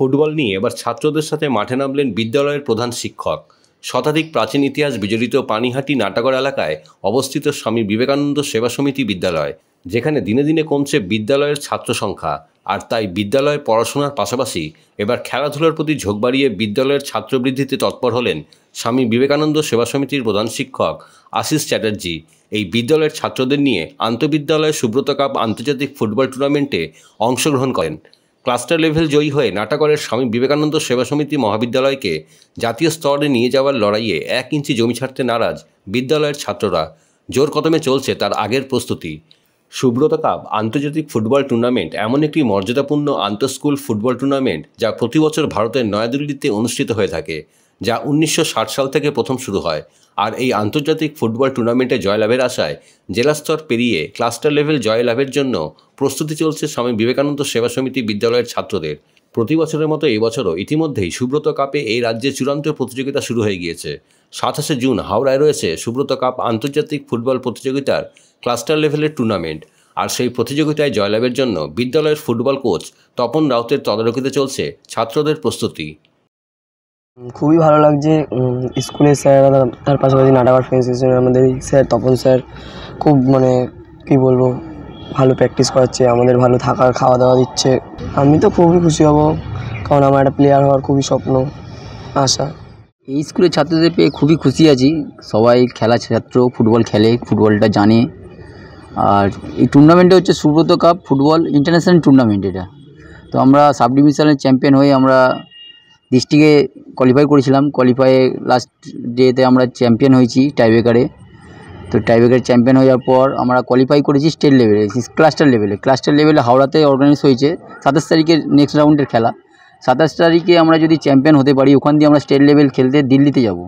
Football নিয়ে এবার ছাত্রদের সাথে মাঠে নামলেন বিদ্যালয়ের প্রধান শিক্ষক। শতাধিক প্রাচীন ইতিহাস বিজড়িত পানিহাটি নাটাগড় এলাকায় অবস্থিত স্বামী বিবেকানন্দ সেবা সমিতি বিদ্যালয়, যেখানে দিনে দিনে কমছে বিদ্যালয়ের ছাত্র সংখ্যা। আর তাই বিদ্যালয়ে পড়াশোনার পাশাপাশি এবার খেলাধুলার প্রতি ঝোঁক বাড়িয়ে বিদ্যালয়ের ছাত্রবৃদ্ধিতে তৎপর হলেন স্বামী বিবেকানন্দ সেবা সমিতির প্রধান শিক্ষক আশিস চ্যাটার্জি। এই বিদ্যালয়ের ছাত্রদের নিয়ে আন্তঃবিদ্যালয় সুব্রত কাপ আন্তর্জাতিক ফুটবল টুর্নামেন্টে অংশগ্রহণ করেন। ক্লাস্টার লেভেল জয়ী হয়ে নাটাগড়ের স্বামী বিবেকানন্দ সেবা সমিতি মহাবিদ্যালয়কে জাতীয় স্তরে নিয়ে যাওয়ার লড়াইয়ে 1 ইঞ্চি জমি ছাড়তে নারাজ বিদ্যালয়ের ছাত্ররা। জোর কদমে চলছে তার আগের প্রস্তুতি। সুব্রত কাপ আন্তর্জাতিক ফুটবল টুর্নামেন্ট এমন একটি মর্যাদাপূর্ণ আন্তঃস্কুল ফুটবল টুর্নামেন্ট যা প্রতি বছর ভারতের নয়াদিল্লিতে অনুষ্ঠিত হয়ে থাকে, যা 1960 সাল থেকে প্রথম শুরু হয়। আর এই আন্তর্জাতিক ফুটবল টুর্নামেন্টে জয়লাভের আশায় জেলা স্তর পেরিয়ে ক্লাস্টার লেভেল জয়লাভের জন্য প্রস্তুতি চলছে স্বামী বিবেকানন্দ সেবা সমিতি বিদ্যালয়ের ছাত্রদের। প্রতি বছরের মতো এবছরও ইতিমধ্যেই সুব্রত কাপে এই রাজ্যে চূড়ান্ত প্রতিযোগিতা শুরু হয়ে গিয়েছে। 27 জুন হাওড়ায় রয়েছে সুব্রত কাপ আন্তর্জাতিক ফুটবল প্রতিযোগিতার ক্লাস্টার লেভেলের টুর্নামেন্ট। আর সেই প্রতিযোগিতায় জয়লাভের জন্য বিদ্যালয়ের ফুটবল কোচ তপন রাউতের তদারকিতে চলছে ছাত্রদের প্রস্তুতি। খুবই ভালো লাগছে। স্কুলের স্যাররা, তার পাশাপাশি নাটাগড় ফ্রেন্ডস স্টেশনের আমাদের স্যার তপন স্যার খুব কী বলবো, ভালো প্র্যাকটিস করাচ্ছে, আমাদের ভালো থাকার খাওয়া দাওয়া দিচ্ছে। আমি তো খুবই খুশি হব, কারণ আমার একটা প্লেয়ার হওয়ার খুবই স্বপ্ন, আশা। এই স্কুলের ছাত্রদের পেয়ে খুবই খুশি আছি। সবাই খেলা ছাত্র, ফুটবল খেলে, ফুটবলটা জানে। আর এই টুর্নামেন্টে হচ্ছে Subrata cup football international tournament. এটা তো আমরা সাব ডিভিশনের চ্যাম্পিয়ন হয়ে আমরা ডিস্ট্রিক্টে কোয়ালিফাই করেছিলাম। কোয়ালিফাইয়ে লাস্ট ডেতে আমরা চ্যাম্পিয়ন হয়েছি টাইব্রেকারে। তো টাইব্রেকারে চ্যাম্পিয়ন হয়ে যাওয়ার পর আমরা কোয়ালিফাই করেছি স্টেট লেভেলে, ক্লাস্টার লেভেলে হওড়াতে অর্গানাইজ হয়েছে 27 তারিখে নেক্সট রাউন্ডের খেলা। 27 তারিখে আমরা যদি চ্যাম্পিয়ন হতে পারি, ওখান দিয়ে আমরা স্টেট লেভেল খেলতে দিল্লিতে যাব।